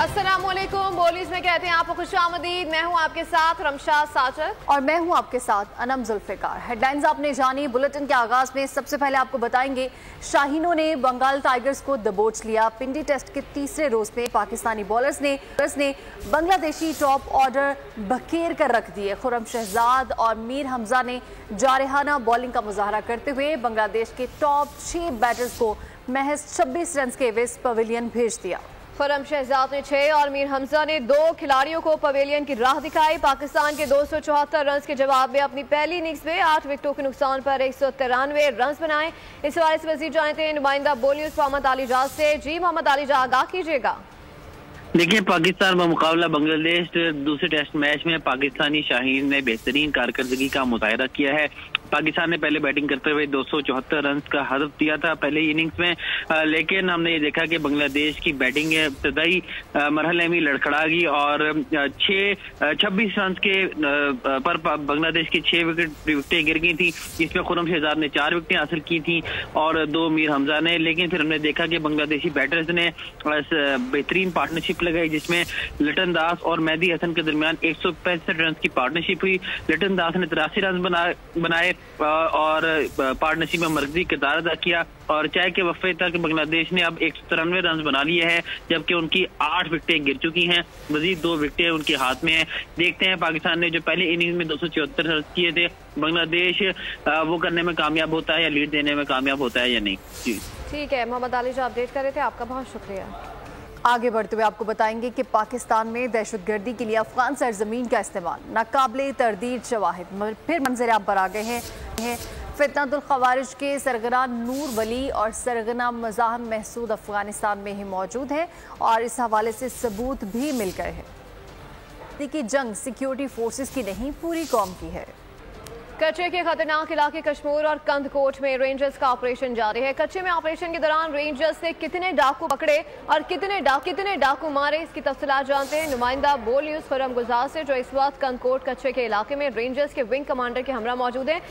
अस्सलामुअलैकुम। बोलीज में कहते हैं आपको खुशामदीद। मैं हूं आपके साथ रमशा साजद और मैं हूं आपके साथ अनम जुल्फिकार। हेडलाइंस आपने जानी। बुलेटिन के आगाज में सबसे पहले आपको बताएंगे शाहीनों ने बंगाल टाइगर्स को दबोच लिया। पिंडी टेस्ट के तीसरे रोज में पाकिस्तानी बॉलर्स ने बांग्लादेशी टॉप ऑर्डर बखेर कर रख दिए। खुर्रम शहजाद और मीर हमजा ने जारहाना बॉलिंग का मुजाहरा करते हुए बांग्लादेश के टॉप 6 बैटर्स को महज 26 रन के एवज पवेलियन भेज दिया। खुर्रम शहजाद ने 6 और मीर हमजा ने 2 खिलाड़ियों को पवेलियन की राह दिखाई। पाकिस्तान के 274 रन के जवाब में अपनी पहली इनिंग्स में 8 विकेटों के नुकसान पर 193 रन बनाए। इस हवाले से मजीद जानते हैं नुमाइंदा बोल न्यूज मोहम्मद अली जाज से। जी मोहम्मद अली जाज, आगाह कीजिएगा। देखिए, पाकिस्तान का मुकाबला बांग्लादेश दूसरे टेस्ट मैच में पाकिस्तानी शाहीन ने बेहतरीन कारकर्दगी का मुजाहिरा किया है। पाकिस्तान ने पहले बैटिंग करते हुए 274 रन का हदफ दिया था पहले इनिंग्स में, लेकिन हमने ये देखा कि बांग्लादेश की बैटिंग इब्तदाई मरहले में लड़खड़ा गई और 26 रन के पर बांग्लादेश की 6 विकेटें गिर गई थी। इसमें खुर्रम शहजाद ने 4 विकेटें हासिल की थी और 2 मीर हमजा ने। लेकिन फिर हमने देखा कि बांग्लादेशी बैटर्स ने बेहतरीन पार्टनरशिप लगाई, जिसमें लिटन दास और मेहदी हसन के दरमियान 165 रन की पार्टनरशिप हुई। लिटन दास ने 83 रन बनाए और पार्टनरशिप में मरकजी किरदार अदा किया और चाय के वफे तक बांग्लादेश ने अब 193 रन बना लिए हैं, जबकि उनकी 8 विकेटें गिर चुकी हैं। मजीद 2 विकेटें उनके हाथ में हैं। देखते हैं पाकिस्तान ने जो पहले इनिंग्स में 274 रन किए थे, बांग्लादेश वो करने में कामयाब होता है या लीड देने में कामयाब होता है या नहीं। जी ठीक है, मोहम्मद अली जो अपडेट कर रहे थे, आपका बहुत शुक्रिया। आगे बढ़ते हुए आपको बताएंगे कि पाकिस्तान में दहशतगर्दी के लिए अफगान सरजमीन का इस्तेमाल नाकाबिले तरदीद शवाहिद फिर मंजर आम पर आ गए हैं। फितनतुल खवारिज के सरगना नूर वली और सरगना मज़ाहम महसूद अफगानिस्तान में ही मौजूद हैं और इस हवाले से सबूत भी मिल गए हैं कि जंग सिक्योरिटी फोर्सेस की नहीं, पूरी कौम की है। कच्चे के खतरनाक इलाके कश्मीर और कंदकोट में रेंजर्स का ऑपरेशन जारी है। कच्चे में ऑपरेशन के दौरान रेंजर्स ने कितने डाकू पकड़े और कितने डाकू मारे, इसकी तफसीलात जानते हैं नुमाइंदा बोल न्यूज खुर्रम गुजार से, जो इस वक्त कंदकोट कच्चे के इलाके में रेंजर्स के विंग कमांडर के हमरा मौजूद हैं।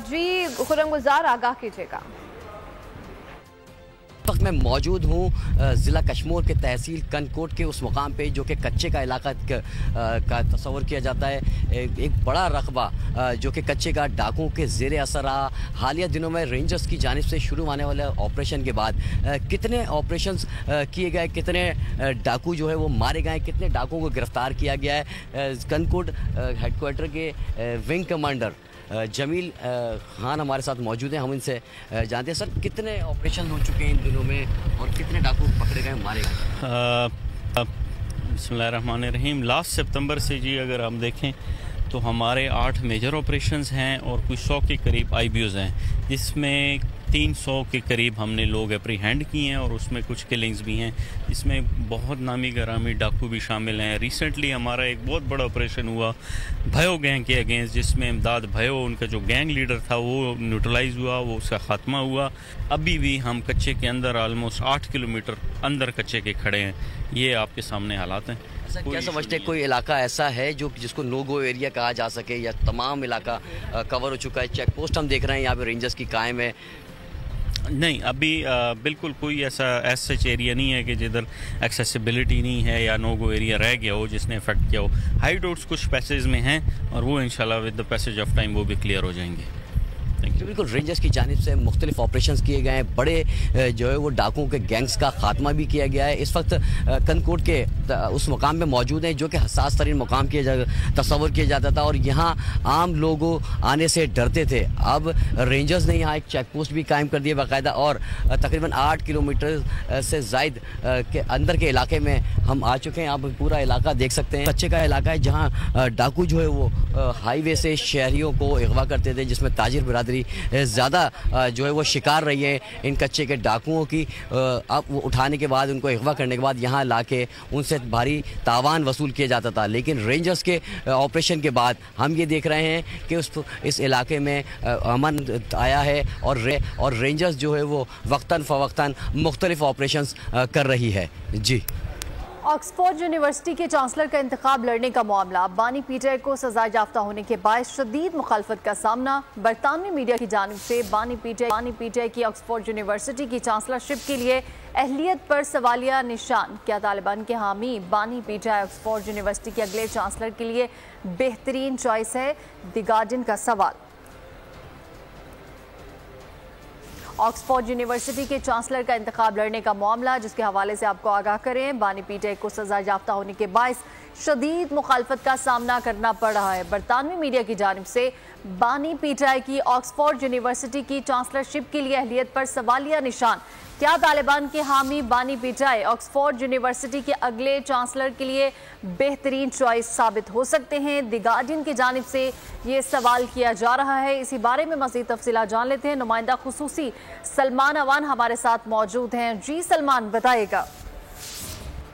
जी खुर्रम गुजार, आगाह कीजिएगा। वक्त मैं मौजूद हूँ ज़िला कश्मीर के तहसील कंदकोट के उस मुकाम पे जो कि कच्चे का इलाका का तस्वर किया जाता है। एक बड़ा रकबा जो कि कच्चे का डाकुओं के ज़ेर असर रहा। हालिया दिनों में रेंजर्स की जानिब से शुरू होने वाले ऑपरेशन के बाद कितने ऑपरेशंस किए गए, कितने डाकू जो है वो मारे गए, कितने डाकुओं को गिरफ्तार किया गया है। कंदकोट हेडक्वार्टर के विंग कमांडर जमील खान हमारे साथ मौजूद हैं। हम इनसे जानते हैं, सर कितने ऑपरेशन हो चुके हैं इन दिनों में और कितने डाकू पकड़े गए, मारे गए? बिस्मिल्लाहिर्रहमानिर्रहीम। लास्ट सितंबर से जी अगर हम देखें तो हमारे 8 मेजर ऑपरेशंस हैं और कुछ 100 के करीब IBOs हैं, जिसमें 300 के करीब हमने लोग एप्रीहेंड किए हैं और उसमें कुछ किलिंग्स भी हैं, जिसमें बहुत नामी गरामी डाकू भी शामिल हैं। रिसेंटली हमारा एक बहुत बड़ा ऑपरेशन हुआ भयो गैंग के अगेंस्ट, जिसमें इमदाद भयो, उनका जो गैंग लीडर था, वो न्यूट्रलाइज हुआ, वो उसका ख़ात्मा हुआ। अभी भी हम कच्चे के अंदर ऑलमोस्ट 8 किलोमीटर अंदर कच्चे के खड़े हैं। ये आपके सामने हालात हैं। क्या समझते हैं, कोई इलाका ऐसा है जो जिसको नो गो एरिया कहा जा सके या तमाम इलाका कवर हो चुका है? चेक पोस्ट हम देख रहे हैं यहाँ पे रेंजर्स की कायम है। नहीं, अभी बिल्कुल कोई ऐसा सच एरिया नहीं है कि जिधर एक्सेसिबिलिटी नहीं है या नो गो एरिया रह गया हो जिसने इफेक्ट किया हो। हाइड आउट्स कुछ पैसेज में हैं और वो इंशाल्लाह with the passage of time वो भी क्लियर हो जाएंगे। बिल्कुल, रेंजर्स की जानिब से मुख्तलिफ ऑपरेशंस किए गए हैं। बड़े जो है वो डाकुओं के गैंग्स का खात्मा भी किया गया है। इस वक्त कंदकोट के उस मुकाम पे मौजूद हैं जो कि हसास तरीन मुकाम तस्वर किया जाता था और यहाँ आम लोगों आने से डरते थे। अब रेंजर्स ने यहाँ एक चेक पोस्ट भी कायम कर दिया बाकायदा और तकरीबन 8 किलोमीटर से ज़ायद के अंदर के इलाके में हम आ चुके हैं। आप पूरा इलाका देख सकते हैं, कच्चे का इलाका है जहाँ डाकू जो है वो हाईवे से शहरियों को अगवा करते थे, जिसमें ताजिर बिरादरी ज़्यादा जो है वो शिकार रही है इन कच्चे के डाकुओं की। अब वो उठाने के बाद, उनको अगवा करने के बाद यहाँ लाके उनसे भारी तावान वसूल किया जाता था। लेकिन रेंजर्स के ऑपरेशन के बाद हम ये देख रहे हैं कि इस इलाके में अमन आया है और रेंजर्स जो है वो वक्तन फ़वक्तन मुख्तलिफ ऑपरेशंस कर रही है। जी ऑक्सफोर्ड यूनिवर्सिटी के चांसलर का इंतखाब लड़ने का मामला, बानी पीटीआई को सजा याफ्ता होने के बायस शदीद मुखालफत का सामना। बरतानवी मीडिया की जानिब से बानी पीटीआई की ऑक्सफोर्ड यूनिवर्सिटी की चांसलरशिप के लिए अहलियत पर सवालिया निशान। क्या तालिबान के हामी बानी पीटीआई ऑक्सफोर्ड यूनिवर्सिटी के अगले चांसलर के लिए बेहतरीन चॉइस है? द गार्डियन का सवाल। ऑक्सफोर्ड यूनिवर्सिटी के चांसलर का इंतखाब लड़ने का मामला, जिसके हवाले से आपको आगाह करें। बानी पीटीआई को सजा याफ्ता होने के बायस शदीद मुखालफत का सामना करना पड़ रहा है। बरतानवी मीडिया की जानिब से बानी पीटीआई की ऑक्सफोर्ड यूनिवर्सिटी की चांसलरशिप के लिए अहलियत पर सवालिया निशान। क्या तालिबान के हामी बानी पीटीआई ऑक्सफोर्ड यूनिवर्सिटी के अगले चांसलर के लिए बेहतरीन चॉइस साबित हो सकते हैं? द गार्डियन की जानिब से ये सवाल किया जा रहा है। इसी बारे में मज़ीद तफसीलात जान लेते हैं। नुमाइंदा खुसूसी सलमान अवान हमारे साथ मौजूद हैं। जी सलमान, बताइएगा।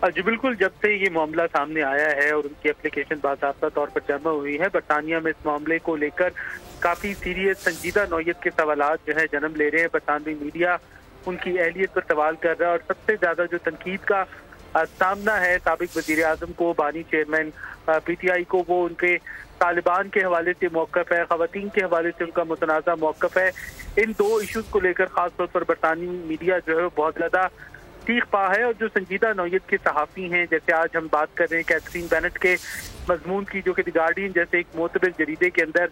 जी बिल्कुल, जब से ये मामला सामने आया है और उनकी एप्लीकेशन बाकायदा तौर पर जमा हुई है, बरतानिया में इस मामले को लेकर काफी सीरियस संजीदा नौयत के सवालात जो है जन्म ले रहे हैं। बरतानवी मीडिया उनकी अहलियत पर सवाल कर रहा है और सबसे ज्यादा जो तनकीद का सामना है साबिक वजीर आजम को, बानी चेयरमैन पीटीआई को, वो उनके तालिबान के हवाले से मौक़िफ़ है, ख़वातीन के हवाले से उनका मुतनाज़ा मौक़िफ़ है। इन दो इशूज़ को लेकर खासतौर पर बरतानवी मीडिया जो है बहुत ज़्यादा तीख पा है। और जो संजीदा नौयत के सहाफ़ी हैं, जैसे आज हम बात कर रहे हैं कैथरीन बेनेट के मजमून की, जो कि द गार्डियन जैसे एक मोतबर जरीदे के अंदर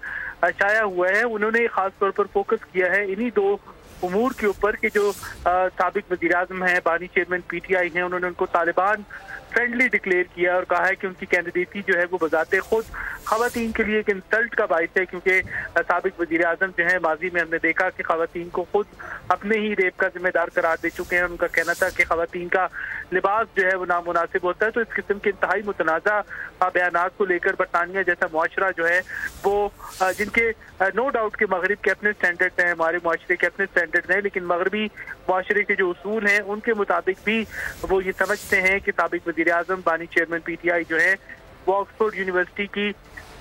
शाया हुआ है, उन्होंने खास तौर पर फोकस किया है इन्हीं दो उमूर के ऊपर कि जो साबिक वज़ीर आज़म हैं, बानी चेयरमैन पीटीआई हैं, उन्होंने उनको तालिबान फ्रेंडली डिक्लेयर किया और कहा है कि उनकी कैंडिडेटी जो है वो बजाते खुद ख़वातीन के लिए एक इंसल्ट का बाइस है, क्योंकि साबिक वज़ीर आज़म जो है माजी में हमने देखा कि ख़वातीन को खुद अपने ही रेप का जिम्मेदार करार दे चुके हैं। उनका कहना था कि ख़वातीन का लिबास जो है वो नामुनासिब होता है। तो इस किस्म के इंतहाई मुतनाज़ा बयानात को लेकर बरतानिया जैसा मुआशरा जो है वो, जिनके नो डाउट के मगरिब के अपने स्टैंडर्ड हैं, हमारे मुआशरे के अपने स्टैंडर्ड हैं, लेकिन मगरबी मुआशरे के जो उसूल हैं उनके मुताबिक भी वो ये समझते हैं कि साबिक वज़ीर आज़म बानी चेयरमैन पीटीआई जो है वो ऑक्सफोर्ड यूनिवर्सिटी की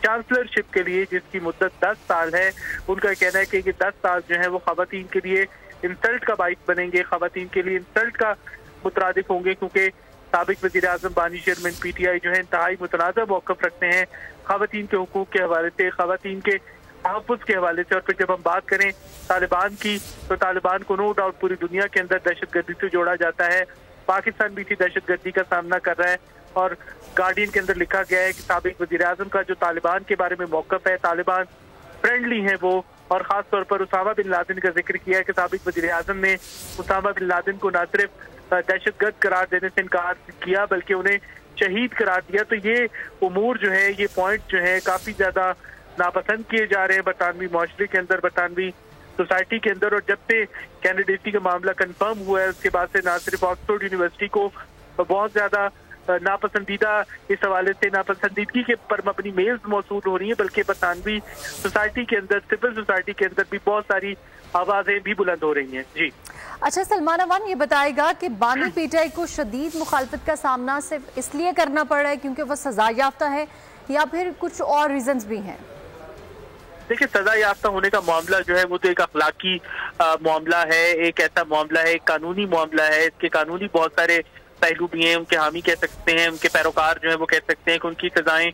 चांसलरशिप के लिए, जिसकी मुद्दत 10 साल है, उनका कहना है कि 10 साल जो है वो ख़वातीन के लिए इंसल्ट का बाइस बनेंगे, ख़वातीन के लिए इंसल्ट का मुतरादिफ होंगे, क्योंकि साबिक वज़ीर आज़म बानी चेयरमैन पीटीआई जो है इंतहाई मुतनाज़ा मौक़िफ़ रखते हैं ख़वातीन के हुकूक़ के हवाले से, ख़वातीन के तहफ़्फ़ुज़ के हवाले से। और फिर जब हम बात करें तालिबान की, तो तालिबान को नो डाउट पूरी दुनिया के अंदर दहशतगर्दी से जोड़ा जाता है। पाकिस्तान भी इसी दहशतगर्दी का सामना कर रहा है और गार्डियन के अंदर लिखा गया है कि साबिक वज़ीर आज़म का जो तालिबान के बारे में मौक़िफ़ है, तालिबान फ्रेंडली है वो, और ख़ास तौर पर उसामा बिन लादेन का जिक्र किया है कि साबिक वज़ीर आज़म ने उसामा बिन लादेन को न सिर्फ दहशतगर्द करार देने से इनकार किया बल्कि उन्हें शहीद करार दिया। तो ये उमूर जो है, ये पॉइंट जो है काफ़ी ज़्यादा नापसंद किए जा रहे हैं बरतानवी माशरे के अंदर, बरतानवी सोसाइटी के अंदर। और जब से कैंडिडेटी का मामला कंफर्म हुआ है उसके बाद से ना सिर्फ ऑक्सफोर्ड यूनिवर्सिटी को बहुत ज़्यादा नापसंदीदा, इस हवाले से नापसंदीदगी के पर मबनी मेल्स मौसूल हो रही है, बल्कि बरतानवी सोसाइटी के अंदर, सिविल सोसाइटी के अंदर भी बहुत सारी आवाज़ें भी बुलंद हो रही हैं। जी अच्छा सलमान अवान, ये बताएगा कि बानी पीटीआई को शदीद मुखालफत का सामना सिर्फ इसलिए करना पड़ रहा है क्योंकि वह सजा याफ्ता है, या फिर कुछ और रीजंस भी हैं? देखिए, सजा याफ्ता होने का मामला जो है वो तो एक अखलाकी मामला है, एक ऐसा मामला है, एक कानूनी मामला है। इसके कानूनी बहुत सारे पहलू भी हैं। उनके हामी कह सकते हैं, उनके पैरोकार जो है वो कह सकते हैं कि उनकी सजाएं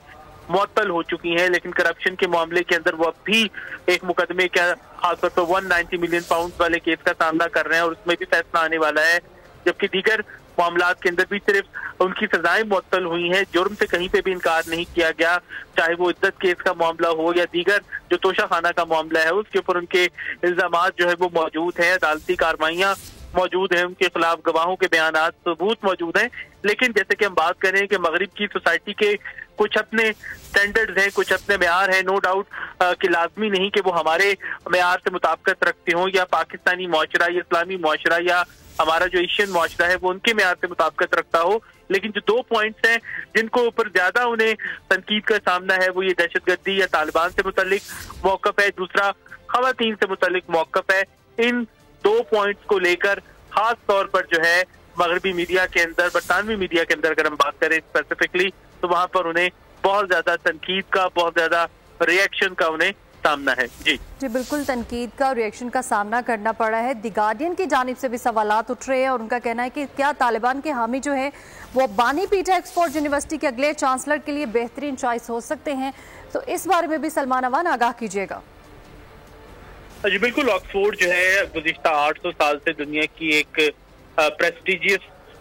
मुअत्तल हो चुकी हैं, लेकिन करप्शन के मामले के अंदर वो अब भी एक मुकदमे का खासतौर पर 190 मिलियन पाउंड वाले केस का सामना कर रहे हैं और उसमें भी फैसला आने वाला है। जबकि दीगर मामलात के अंदर भी सिर्फ उनकी सजाएं मुअत्तल हुई हैं, जुर्म से कहीं पे भी इनकार नहीं किया गया, चाहे वो इद्दत केस का मामला हो या दीगर जो तोशा खाना का मामला है उसके ऊपर उनके इल्जामात जो है वो मौजूद हैं, अदालती कार्रवाइयाँ मौजूद हैं, उनके खिलाफ गवाहों के बयानात सबूत मौजूद हैं। लेकिन जैसे कि हम बात करें कि मगरिब की सोसाइटी के कुछ अपने स्टैंडर्ड्स हैं, कुछ अपने मेयार हैं, नो डाउट कि लाजमी नहीं कि वो हमारे मेयार से मुताबिकत रखते हों, या पाकिस्तानी मुआशरा या इस्लामी मुआशरा या हमारा जो एशियन मुआशरा है वो उनके मेयार से मुताबिकत रखता हो। लेकिन जो 2 पॉइंट्स हैं जिनको ऊपर ज्यादा उन्हें तनकीद का सामना है वो ये दहशतगर्दी या तालिबान से मुतल्लिक मौक़िफ़ है, दूसरा ख़वातीन से मुतल्लिक मौक़िफ़ है। इन 2 पॉइंट्स को लेकर खास तौर पर जो है मगरबी मीडिया के अंदर, बरतानवी मीडिया के अंदर अगर हम बात करें स्पेसिफिकली, तो वहां पर उन्हें बहुत ज्यादा तनकीद का, बहुत ज्यादा रिएक्शन का उन्हें सामना है। जी बिल्कुल तनकीद का और रिएक्शन का सामना करना पड़ा है। द गार्डियन की जानिब से भी सवालात उठ रहे हैं और उनका कहना है कि क्या तालिबान के हामी जो है वो बानी पीटा ऑक्सफोर्ड यूनिवर्सिटी के अगले चांसलर के लिए बेहतरीन चॉइस हो सकते हैं। तो इस बारे में भी सलमान अवान आगाह कीजिएगा। जी बिल्कुल, ऑक्सफोर्ड जो है गुज़िश्ता 800 साल से दुनिया की एक प्रेस्टिजियस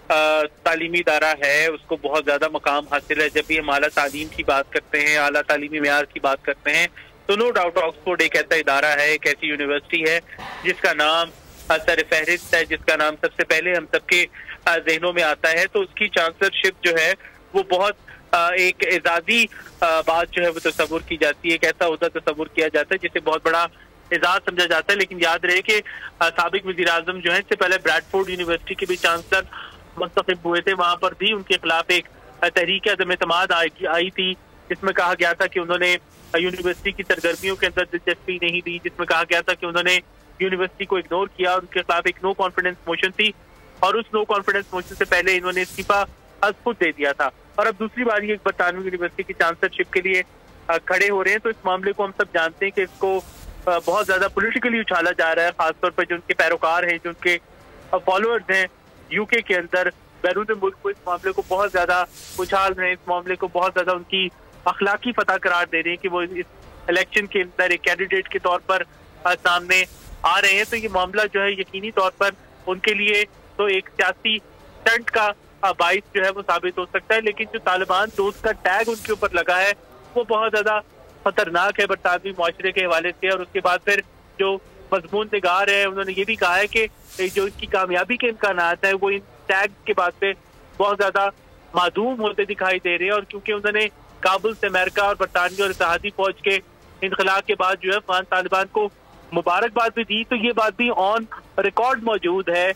तालीमी इदारा है, उसको बहुत ज्यादा मकाम हासिल है। जब भी हम आला तालीम की बात करते हैं, आला तालीमी मेयार की बात करते हैं, तो नो डाउट ऑक्सफोर्ड एक ऐसा इदारा है, एक ऐसी यूनिवर्सिटी है जिसका नाम सर फहरिस्त है, जिसका नाम सबसे पहले हम सबके जहनों में आता है। तो उसकी चांसलरशिप जो है वो बहुत एक एजाजी बात जो है वो तस्वुर की जाती है, एक ऐसा होता तस्वुर किया जाता है जिसे बहुत बड़ा एजाज समझा जाता है। लेकिन याद रहे कि साबिक वज़ीर आज़म जो है, इससे पहले ब्रैडफोर्ड यूनिवर्सिटी के भी चांसलर मुंतखब हुए थे, वहां पर भी उनके खिलाफ एक तहरीक अदम एतमाद आई थी, जिसमें कहा गया था कि उन्होंने यूनिवर्सिटी की सरगर्मियों के अंदर दिलचस्पी नहीं दी, जिसमें कहा गया था कि उन्होंने यूनिवर्सिटी को इग्नोर किया और उनके खिलाफ एक नो कॉन्फिडेंस मोशन थी और उस नो कॉन्फिडेंस मोशन से पहले इन्होंने इस्तीफा खुद दे दिया था। और अब दूसरी बार ये बरतानवी यूनिवर्सिटी की चांसलरशिप के लिए खड़े हो रहे हैं। तो इस मामले को हम सब जानते हैं कि इसको बहुत ज्यादा पॉलिटिकली उछाला जा रहा है, खासतौर पर जो उनके पैरोकार हैं, जो उनके फॉलोअर्स हैं यूके के अंदर, बैरून मुल्क को इस मामले को बहुत ज्यादा उछाल रहे हैं, इस मामले को बहुत ज्यादा उनकी अखलाकी फतह करार दे रहे हैं कि वो इस इलेक्शन के अंदर एक कैंडिडेट के तौर पर सामने आ रहे हैं। तो ये मामला जो है यकीनी तौर पर उनके लिए तो एक सियासी स्टंट का बाइस जो है वो साबित हो सकता है। लेकिन जो तालिबान दोस्त का टैग उनके ऊपर लगा है वो बहुत ज्यादा खतरनाक है बरतानवी मुआशरे के हवाले से। और उसके बाद फिर जो मजमून निगार है, उन्होंने ये भी कहा है कि जो इसकी कामयाबी के इम्कानात है वो इन टैग के बाद से बहुत ज्यादा मादूम होते दिखाई दे रहे हैं। और क्योंकि उन्होंने काबुल से अमेरिका और बरतानिया और इत्तेहादी फौज के इनखलाब के बाद जो है अफगान तालिबान को मुबारकबाद भी दी, तो ये बात भी ऑन रिकॉर्ड मौजूद है।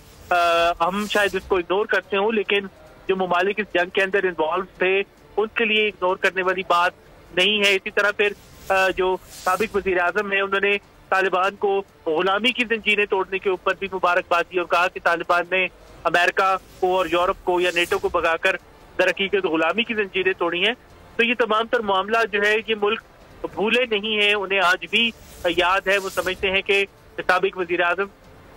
हम शायद इसको इग्नोर करते हों, लेकिन जो ममालिक इस जंग के अंदर इन्वॉल्व थे उनके लिए इग्नोर करने वाली बात नहीं है। इसी तरह फिर जो साबिक वजीर आजम है, उन्होंने तालिबान को गुलामी की जंजीरें तोड़ने के ऊपर भी मुबारकबाद दी और कहा कि तालिबान ने अमेरिका को और यूरोप को या नेटो को भगाकर दरहकीकत गुलामी की जंजीरें तोड़ी हैं। तो ये तमाम तर मामला जो है ये मुल्क भूले नहीं है, उन्हें आज भी याद है। वो समझते हैं कि साबिक वजीर आजम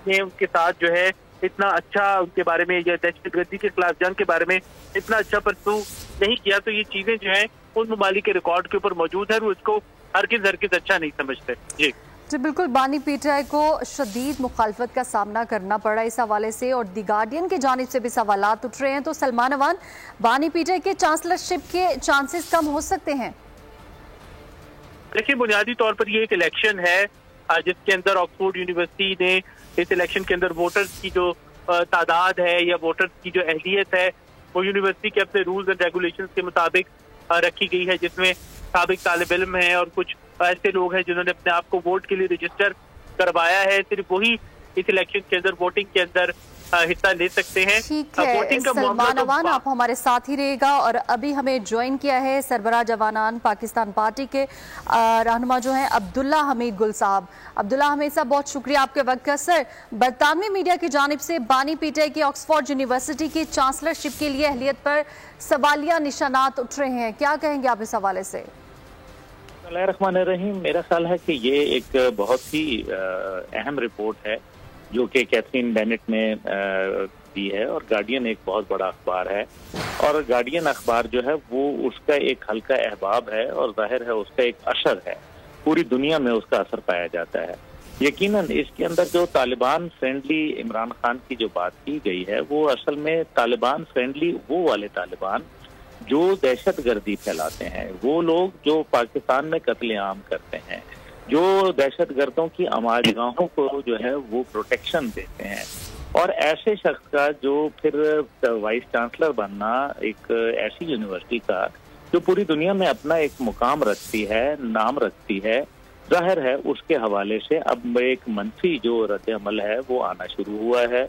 ने उनके साथ जो है इतना अच्छा उनके बारे में या दहशतगर्दी के खिलाफ जंग के बारे में इतना अच्छा परसू नहीं किया। तो ये चीजें जो है उन ममालिक के रिकॉर्ड के ऊपर मौजूद है, वो इसको हरगिज़ अच्छा नहीं समझते। जी बिल्कुल, बानी पीटाई को शदीद मुखालफत का सामना करना पड़ा इस हवाले से और द गार्डियन की जानिब से भी सवालात उठ रहे हैं। तो सलमान अवान, बानी पीटाई के चांसलरशिप के चांसेस कम हो सकते हैं? देखिए, बुनियादी तौर पर ये एक इलेक्शन है जिसके अंदर ऑक्सफोर्ड यूनिवर्सिटी ने इस इलेक्शन के अंदर वोटर्स की जो तादाद है या वोटर्स की जो अहलियत है वो यूनिवर्सिटी के अपने रूल्स एंड रेगुलेशंस के मुताबिक रखी गई है, जिसमें साबिक तालिब इल्म है और कुछ ऐसे लोग हैं जिन्होंने अपने आप को वोट के लिए रजिस्टर करवाया है। सिर्फ वही इस इलेक्शन के अंदर वोटिंग के अंदर हिस्सा ले सकते हैं। ठीक है सलमान अवान, आप हमारे साथ ही रहेगा। और अभी हमें ज्वाइन किया है सरबराह जवानान पाकिस्तान पार्टी के रहनुमा जो हैं अब्दुल्ला हमीद गुल साहब। अब्दुल्ला हमीद साहब, बहुत शुक्रिया आपके वक्त का। सर, बरतानवी मीडिया की जानिब से बानी पीटाई की ऑक्सफोर्ड यूनिवर्सिटी की चांसलरशिप के लिए अहलियत पर सवालिया निशानात उठ रहे हैं, क्या कहेंगे आप इस हवाले से? बिस्मिल्लाहिर्रहमानिर्रहीम। मेरा ख्याल है कि ये एक बहुत ही अहम रिपोर्ट है जो कि कैथरीन बेनेट ने दी है और गार्डियन एक बहुत बड़ा अखबार है और गार्डियन अखबार जो है वो उसका एक हल्का अहबाब है और जाहिर है उसका एक असर है, पूरी दुनिया में उसका असर पाया जाता है। यकीनन इसके अंदर जो तालिबान फ्रेंडली इमरान खान की जो बात की गई है वो असल में तालिबान फ्रेंडली वो वाले तालिबान जो दहशतगर्दी फैलाते हैं, वो लोग जो पाकिस्तान में कत्लेआम करते हैं, जो दहशतगर्दों की आमाजगाहों को जो है वो प्रोटेक्शन देते हैं। और ऐसे शख्स का जो फिर वाइस चांसलर बनना एक ऐसी यूनिवर्सिटी का जो पूरी दुनिया में अपना एक मुकाम रखती है, नाम रखती है, जाहिर है उसके हवाले से अब एक मनफी जो रद्द अमल है वो आना शुरू हुआ है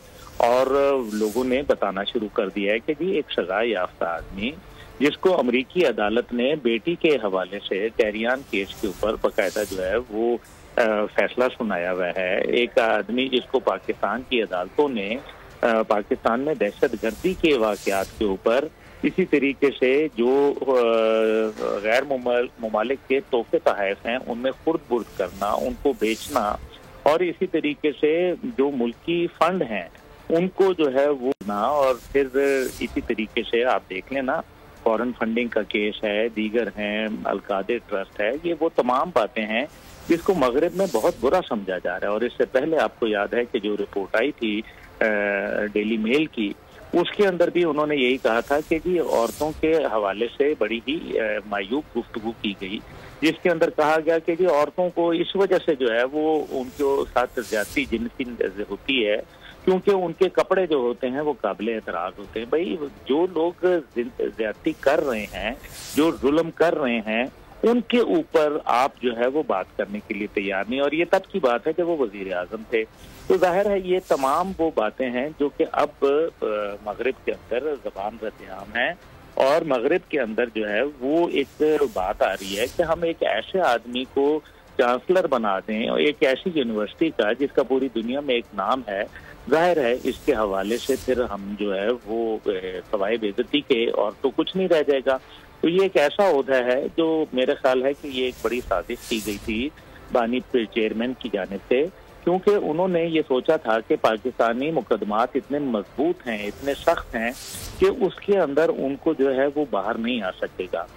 और लोगों ने बताना शुरू कर दिया है कि जी एक सजा याफ्ता आदमी जिसको अमरीकी अदालत ने बेटी के हवाले से टेहरियान केस के ऊपर बाकायदा जो है वो फैसला सुनाया हुआ है, एक आदमी जिसको पाकिस्तान की अदालतों ने पाकिस्तान में दहशतगर्दी के वाकयात के ऊपर इसी तरीके से जो गैर मुमालिक के तोहफे तहफ़ हैं उनमें खुर्द बुर्द करना, उनको बेचना, और इसी तरीके से जो मुल्की फंड हैं उनको जो है वो ना, और फिर इसी तरीके से आप देख लेना फॉरेन फंडिंग का केस है, दीगर हैं, अलकादे ट्रस्ट है, ये वो तमाम बातें हैं जिसको मगरिब में बहुत बुरा समझा जा रहा है। और इससे पहले आपको याद है कि जो रिपोर्ट आई थी डेली मेल की, उसके अंदर भी उन्होंने यही कहा था कि जी औरतों के हवाले से बड़ी ही मायूब गुफ्तगू की गई, जिसके अंदर कहा गया कि जी औरतों को इस वजह से जो है वो उनके साथ ज्यादती जिनसी होती है क्योंकि उनके कपड़े जो होते हैं वो काबिल एतराज होते हैं। भाई जो लोग ज्यादती कर रहे हैं, जो जुल्म कर रहे हैं, उनके ऊपर आप जो है वो बात करने के लिए तैयार नहीं। और ये तब की बात है जब वो वजीर आजम थे। तो जाहिर है ये तमाम वो बातें हैं जो कि अब मगरिब के अंदर ज़बान रद्द-ए-आम है, और मगरिब के अंदर जो है वो एक बात आ रही है कि हम एक ऐसे आदमी को चांसलर बना दें और एक ऐसी यूनिवर्सिटी का जिसका पूरी दुनिया में एक नाम है। जाहिर है इसके हवाले से फिर हम जो है वो सवाए बेइज्जती के और तो कुछ नहीं रह जाएगा। तो ये एक ऐसा ओहदा है जो मेरा ख्याल है कि ये एक बड़ी साजिश की गई थी बानी चेयरमैन की जानिब से, क्योंकि उन्होंने ये सोचा था कि पाकिस्तानी मुकदमात इतने मजबूत हैं, इतने सख्त हैं कि उसके अंदर उनको जो है वो बाहर नहीं आ सकेगा,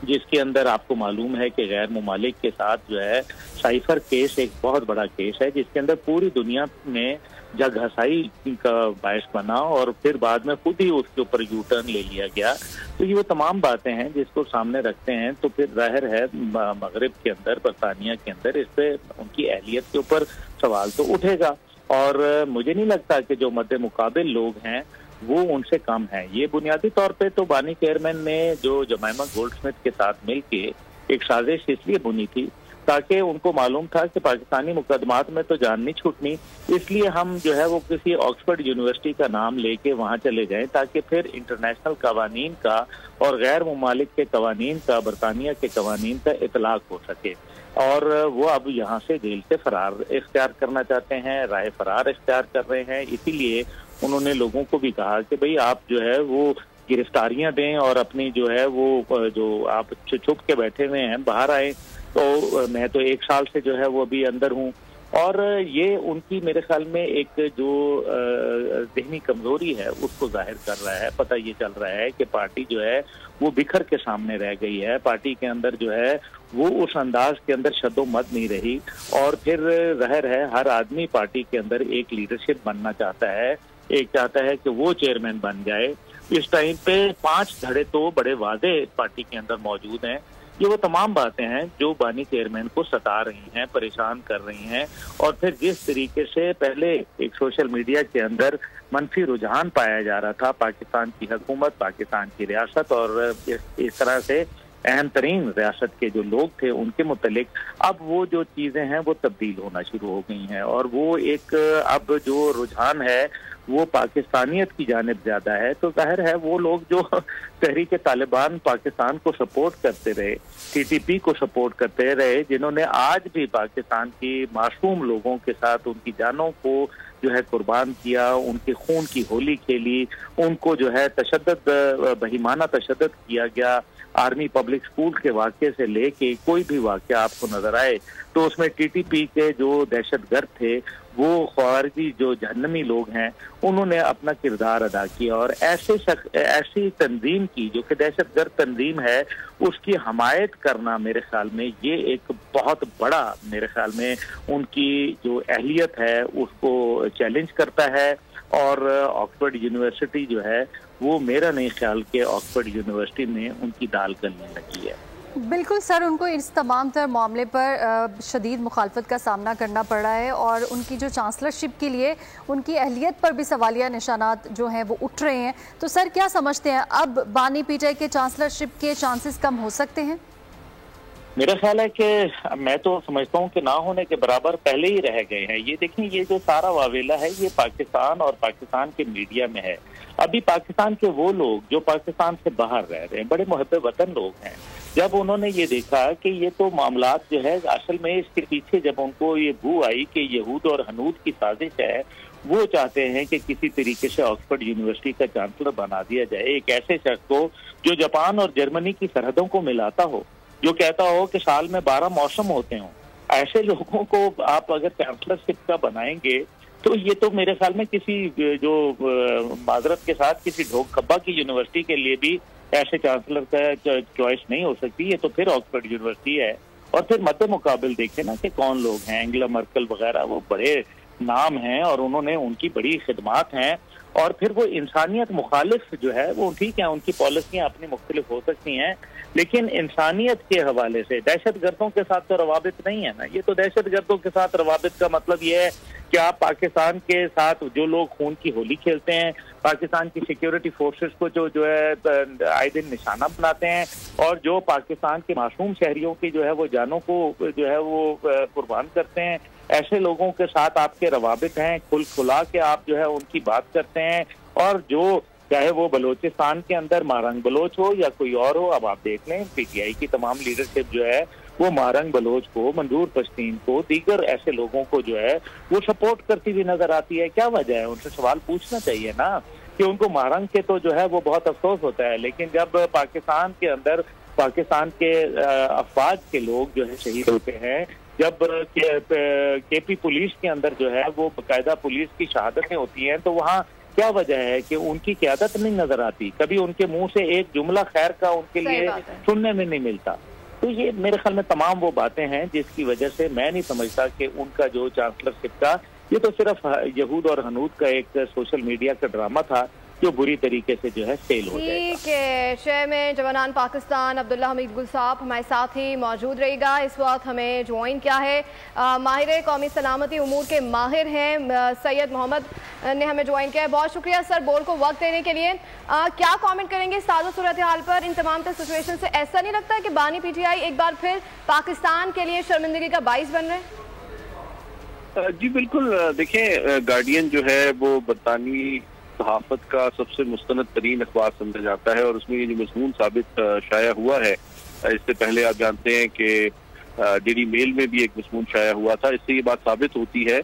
जिसके अंदर आपको मालूम है कि गैर मुमालिक के साथ जो है साइफर केस एक बहुत बड़ा केस है, जिसके अंदर पूरी दुनिया में जग हसाई का बायस बना और फिर बाद में खुद ही उसके ऊपर यू टर्न ले लिया गया। तो ये वो तमाम बातें हैं जिसको सामने रखते हैं तो फिर जाहिर है मगरिब के अंदर, बरतानिया के अंदर इस पे उनकी अहलियत के ऊपर सवाल तो उठेगा। और मुझे नहीं लगता कि जो मद्दे मुकाबिल लोग हैं वो उनसे कम है। ये बुनियादी तौर पे तो बानी चेयरमैन ने जो जमाइमा गोल्डस्मिथ के साथ मिलके एक साजिश इसलिए बुनी थी ताकि उनको मालूम था कि पाकिस्तानी मुकदमात में तो जान नहीं छूटनी, इसलिए हम जो है वो किसी ऑक्सफोर्ड यूनिवर्सिटी का नाम लेके वहाँ चले जाएं ताकि फिर इंटरनेशनल कवानीन का और गैर मुमालिक के कवानीन का, बरतानिया के कवानीन का इतलाक हो सके। और वो अब यहाँ से जेल से फरार इख्तियार करना चाहते हैं, राह फरार इख्तियार कर रहे हैं। इसीलिए उन्होंने लोगों को भी कहा कि भाई आप जो है वो गिरफ्तारियां दें और अपनी जो है वो जो आप छुप के बैठे हुए हैं बाहर आए। तो मैं तो 1 साल से जो है वो अभी अंदर हूँ, और ये उनकी मेरे ख्याल में एक जो ज़हनी कमजोरी है उसको जाहिर कर रहा है। पता ये चल रहा है कि पार्टी जो है वो बिखर के सामने रह गई है, पार्टी के अंदर जो है वो उस अंदाज के अंदर शद्दोमद नहीं रही, और फिर जाहिर है हर आदमी पार्टी के अंदर एक लीडरशिप बनना चाहता है, एक चाहता है कि वो चेयरमैन बन जाए। इस टाइम पे 5 धड़े तो बड़े वादे पार्टी के अंदर मौजूद हैं। ये वो तमाम बातें हैं जो बानी चेयरमैन को सता रही हैं, परेशान कर रही हैं। और फिर जिस तरीके से पहले एक सोशल मीडिया के अंदर मनफी रुझान पाया जा रहा था पाकिस्तान की हुकूमत, पाकिस्तान की रियासत और इस तरह से अहम तरीन रियासत के जो लोग थे उनके मुतलिक, अब वो जो चीजें हैं वो तब्दील होना शुरू हो गई हैं। और वो एक अब जो रुझान है वो पाकिस्तानियत की जानिब ज्यादा है। तो जाहिर है वो लोग जो तहरीक तालिबान पाकिस्तान को सपोर्ट करते रहे, TTP को सपोर्ट करते रहे, जिन्होंने आज भी पाकिस्तान की मासूम लोगों के साथ उनकी जानों को जो है कुर्बान किया, उनके खून की होली खेली, उनको जो है तशद्दुद, बहिमाना तशद्दुद किया गया। आर्मी पब्लिक स्कूल के वाक़े से लेके कोई भी वाक़या आपको नजर आए तो उसमें TTP के जो दहशतगर्द थे, वो ख्वारिजी जो जहन्नमी लोग हैं, उन्होंने अपना किरदार अदा किया। और ऐसी तंजीम की जो कि दहशतगर्द तंजीम है उसकी हमायत करना मेरे ख्याल में ये एक बहुत बड़ा, मेरे ख्याल में उनकी जो अहलियत है उसको चैलेंज करता है। और ऑक्सफोर्ड यूनिवर्सिटी जो है वो मेरा नहीं ख्याल कि ऑक्सफोर्ड यूनिवर्सिटी में उनकी दाल गलने लगी है। बिल्कुल सर, उनको इस तमाम तर मामले पर शदीद मुखालफत का सामना करना पड़ रहा है और उनकी जो चांसलरशिप के लिए उनकी अहलियत पर भी सवालिया निशानात जो हैं वो उठ रहे हैं। तो सर क्या समझते हैं, अब बानी पीटाई के चांसलरशिप के चांसेस कम हो सकते हैं? मेरा ख्याल है कि मैं तो समझता हूँ कि ना होने के बराबर पहले ही रह गए हैं। ये देखिए, ये जो सारा वावेला है ये पाकिस्तान और पाकिस्तान के मीडिया में है। अभी पाकिस्तान के वो लोग जो पाकिस्तान से बाहर रह रहे हैं, बड़े मुहब्बे वतन लोग हैं, जब उन्होंने ये देखा कि ये तो मामलात जो है असल में इसके पीछे जब उनको ये बू आई कि यहूद और हनूद की साजिश है, वो चाहते हैं कि किसी तरीके से ऑक्सफोर्ड यूनिवर्सिटी का चांसलर बना दिया जाए, एक ऐसे शख्स को जो जापान और जर्मनी की सरहदों को मिलाता हो, जो कहता हो कि साल में 12 मौसम होते हों। ऐसे लोगों को आप अगर चांसलरशिप का बनाएंगे तो ये तो मेरे ख्याल में किसी जो माजरत के साथ किसी ढोक खब्बा की यूनिवर्सिटी के लिए भी ऐसे चांसलर का चॉइस नहीं हो सकती। ये तो फिर ऑक्सफोर्ड यूनिवर्सिटी है। और फिर मद्दे मुकाबिल देखें ना कि कौन लोग हैं, एंगेला मर्केल वगैरह, वो बड़े नाम हैं और उन्होंने उनकी बड़ी खिदमात हैं। और फिर वो इंसानियत मुखालिफ जो है वो ठीक है, उनकी पॉलिसियां अपनी मुख्तलिफ हो सकती हैं, लेकिन इंसानियत के हवाले से दहशत गर्दों के साथ तो रवाबित नहीं है ना। ये तो दहशत गर्दों के साथ रवाबित का मतलब ये है कि आप पाकिस्तान के साथ जो लोग खून की होली खेलते हैं, पाकिस्तान की सिक्योरिटी फोर्सेस को जो है आए दिन निशाना बनाते हैं, और जो पाकिस्तान के मासूम शहरियों की जो है वो जानों को जो है वो कुर्बान करते हैं, ऐसे लोगों के साथ आपके रवाबित हैं, खुला के आप जो है उनकी बात करते हैं। और जो चाहे वो बलोचिस्तान के अंदर मारंग बलोच हो या कोई और हो, अब आप देख लें पीटीआई की तमाम लीडरशिप जो है वो मारंग बलोच को, मंजूर पश्तीन को, दीगर ऐसे लोगों को जो है वो सपोर्ट करती हुई नजर आती है। क्या वजह है? उनसे सवाल पूछना चाहिए ना कि उनको मारंग के तो जो है वो बहुत अफसोस होता है, लेकिन जब पाकिस्तान के अंदर पाकिस्तान के अफवाज के लोग जो है शहीद होते हैं, जब केपी पुलिस के अंदर जो है वो बाकायदा पुलिस की शहादतें होती हैं, तो वहाँ क्या वजह है कि उनकी क़यादत नहीं नजर आती, कभी उनके मुंह से एक जुमला खैर का उनके लिए सुनने में नहीं मिलता। तो ये मेरे ख्याल में तमाम वो बातें हैं जिसकी वजह से मैं नहीं समझता कि उनका जो चांसलरशिप का, ये तो सिर्फ यहूद और हनूद का एक सोशल मीडिया का ड्रामा था जो बुरी तरीके से जो है फेल हो जाएगा। ठीक है, शहर में जवानान पाकिस्तान अब्दुल्ला हमीद गुल साहब हमारे साथ ही मौजूद रहेगा। इस वक्त हमें ज्वाइन किया है माहिर कौमी सलामती उमूर के माहिर हैं सैयद मोहम्मद ने हमें ज्वाइन किया है। बहुत शुक्रिया सर बोल को वक्त देने के लिए। क्या कमेंट करेंगे साज़ो सूरत हाल पर, इन तमाम तर सिचुएशन से ऐसा नहीं लगता कि बानी पीटीआई एक बार फिर पाकिस्तान के लिए शर्मिंदगी का बाइस बन रहे हैं? जी बिल्कुल, देखें गार्डियन जो है वो बरतानवी सहाफत का सबसे मुस्तनद तरीन अखबार समझा जाता है, और उसमें ये जो मजमून साबित शाया हुआ है, इससे पहले आप जानते हैं कि डेली मेल में भी एक मजमून शाया हुआ था। इससे ये बात साबित होती है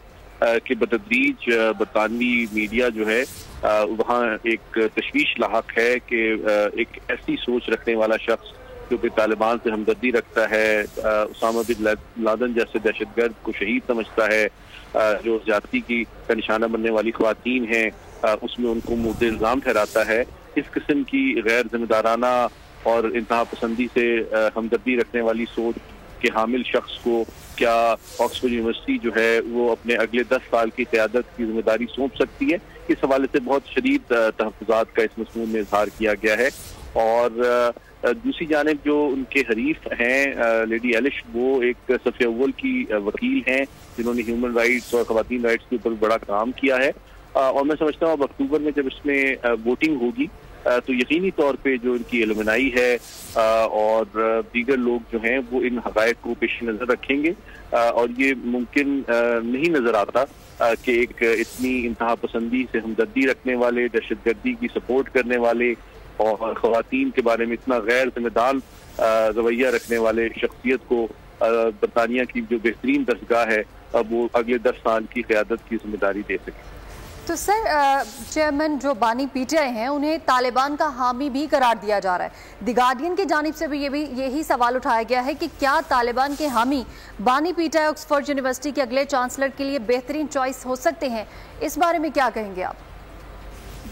कि बतदरीज बरतानवी मीडिया जो है वहाँ एक तशवीश लाहक है कि एक ऐसी सोच रखने वाला शख्स जो कि तालिबान से हमदर्दी रखता है, उसामा बिन लादेन जैसे दहशतगर्द को शहीद समझता है, जो जाति की का निशाना बनने वाली ख्वातीन हैं उसमें उनको मुद्दे इल्जाम ठहराता है। इस किस्म की गैर जिम्मेदाराना और इंतहा पसंदी से हमदर्दी रखने वाली सोच के हामिल शख्स को क्या ऑक्सफोर्ड यूनिवर्सिटी जो है वो अपने अगले 10 साल की क़यादत की जिम्मेदारी सौंप सकती है? इस हवाले से बहुत शदीद तहफ़्फ़ुज़ात का इस मज़मून में इज़हार किया गया है। और दूसरी जानिब जो उनके हरीफ हैं लेडी एलिश, वो एक सफ़े अव्वल की वकील हैं जिन्होंने ह्यूमन राइट्स और ख़वातीन राइट्स के ऊपर बड़ा काम किया है। और मैं समझता हूँ अब अक्टूबर में जब इसमें वोटिंग होगी तो यकीनी तौर पे जो इनकी एलुमनाई है और दीगर लोग जो हैं वो इन हक़ाइक़ को पेश नज़र रखेंगे। और ये मुमकिन नहीं नज़र आता कि एक इतनी इंतहा पसंदी से हमदर्दी रखने वाले, दहशतगर्दी की सपोर्ट करने वाले और ख़वातीन के बारे में इतना गैर जिम्मेदार रवैया रखने वाले शख्सियत को बरतानिया की जो बेहतरीन दरगाह है अब वो अगले 10 साल की क़यादत की जिम्मेदारी दे सके। तो सर चेयरमैन जो बानी पीटीआई हैं उन्हें तालिबान का हामी भी करार दिया जा रहा है। द गार्डियन की जानिब से भी यही सवाल उठाया गया है कि क्या तालिबान के हामी बानी पीटीआई ऑक्सफोर्ड यूनिवर्सिटी के अगले चांसलर के लिए बेहतरीन चॉइस हो सकते हैं? इस बारे में क्या कहेंगे आप?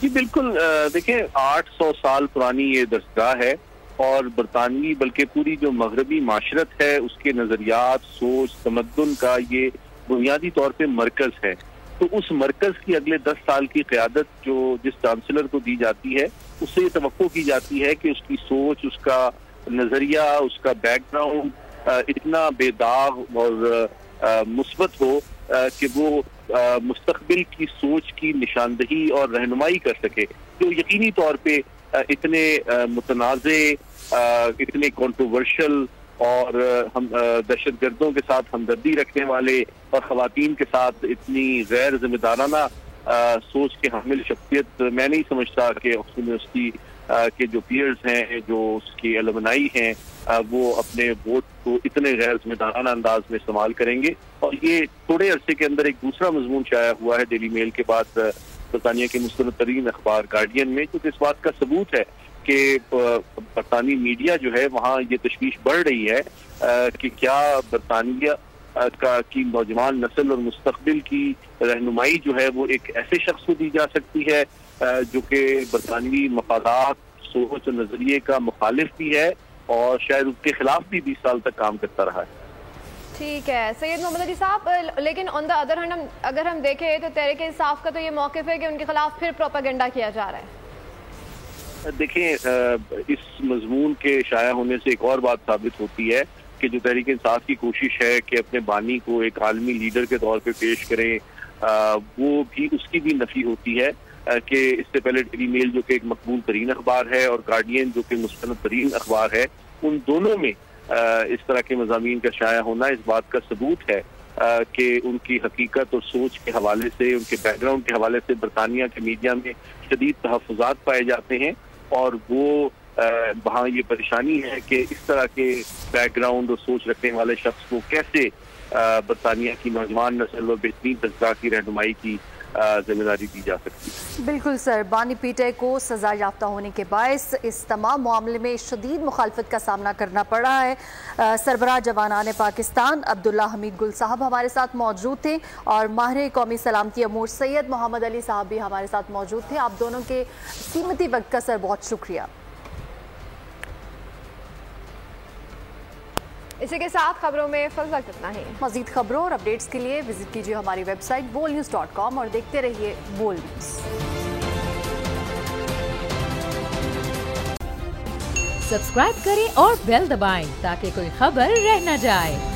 जी बिल्कुल, देखिए 800 साल पुरानी ये दरगाह है और बरतानवी बल्कि पूरी जो मगरबी माशरत है उसके नजरियात, सोच, तमद्दुन का ये बुनियादी तौर पे मरकज है। तो उस मरकज की अगले 10 साल की क़यादत जो जिस चांसलर को दी जाती है उससे ये तवक्को की जाती है कि उसकी सोच, उसका नजरिया, उसका बैकग्राउंड इतना बेदाग और मुस्बत हो कि वो मुस्तकबिल की सोच की निशानदही और रहनुमाई कर सके, जो यकीनी तौर पे इतने मुतनाज़े, इतने कंट्रोवर्शियल और हम दहशतगर्दों के साथ हमदर्दी रखने वाले और ख़वातीन के साथ इतनी गैर जिम्मेदाराना सोच के हामिल शख्सियत मैं नहीं समझता कि ऑक्सफोर्ड यूनिवर्सिटी कि जो पीयर्स हैं, जो उसकी एलुमनाई हैं, वो अपने वोट को इतने गैर जिम्मेदाराना अंदाज में इस्तेमाल करेंगे। और ये थोड़े अरसे के अंदर एक दूसरा मजमून शाया हुआ है डेली मेल के बाद बरतानिया के मुस्तनद तरीन अखबार गार्डियन में, जो इस बात का सबूत है कि बरतानी मीडिया जो है वहाँ ये तशवीश बढ़ रही है कि क्या बरतानिया की नौजवान नस्ल और मुस्तकबिल की रहनुमाई जो है वो एक ऐसे शख्स को दी जा सकती है जो कि बरतानवी मफादात, सोच और नजरिए का मुखालिफ भी है और शायद उसके खिलाफ भी 20 साल तक काम करता रहा है। ठीक है सैयद मोहम्मद अली साहब, लेकिन ऑन द अदर हैंड अगर हम देखें तो तहरीक इंसाफ का तो ये मौक़िफ़ है कि उनके खिलाफ फिर प्रोपेगेंडा किया जा रहा है। देखें, इस मजमून के शाया होने से एक और बात साबित होती है कि जो तहरीक इंसाफ की कोशिश है कि अपने बानी को एक आलमी लीडर के तौर पे पेश करें, वो भी उसकी भी नफी होती है कि इससे पहले डेली मेल जो कि एक मकबूल तरीन अखबार है और गार्डियन जो कि मुस्तनद तरीन अखबार है, उन दोनों में इस तरह के मज़ामीन का शाया होना इस बात का सबूत है कि उनकी हकीकत और सोच के हवाले से, उनके बैकग्राउंड के हवाले से बरतानिया के मीडिया में शदीद तहफ़्फ़ुज़ात पाए जाते हैं। और वो वहाँ ये परेशानी है कि इस तरह के बैकग्राउंड और सोच रखने वाले शख्स को कैसे बरतानिया की नौजवान नस्ल और बेहतरीन दर्जा की रहनुमाई की जिम्मेदारी दी जा सकती है। बिल्कुल सर, बानी पीटे को सजा याफ्ता होने के बायस इस तमाम मामले में शदीद मुखालफत का सामना करना पड़ रहा है। सरबराह जवानान पाकिस्तान अब्दुल्ला हमीद गुल साहब हमारे साथ मौजूद थे और माहिर कौमी सलामती अमूर सैयद मोहम्मद अली साहब भी हमारे साथ मौजूद थे। आप दोनों के कीमती वक्त का सर बहुत शुक्रिया। इसी के साथ खबरों में फिलहाल इतना ही। मज़ीद खबरों और अपडेट्स के लिए विजिट कीजिए हमारी वेबसाइट bolnews.com और देखते रहिए बोल न्यूज़। सब्सक्राइब करें और बेल दबाएं ताकि कोई खबर रह न जाए।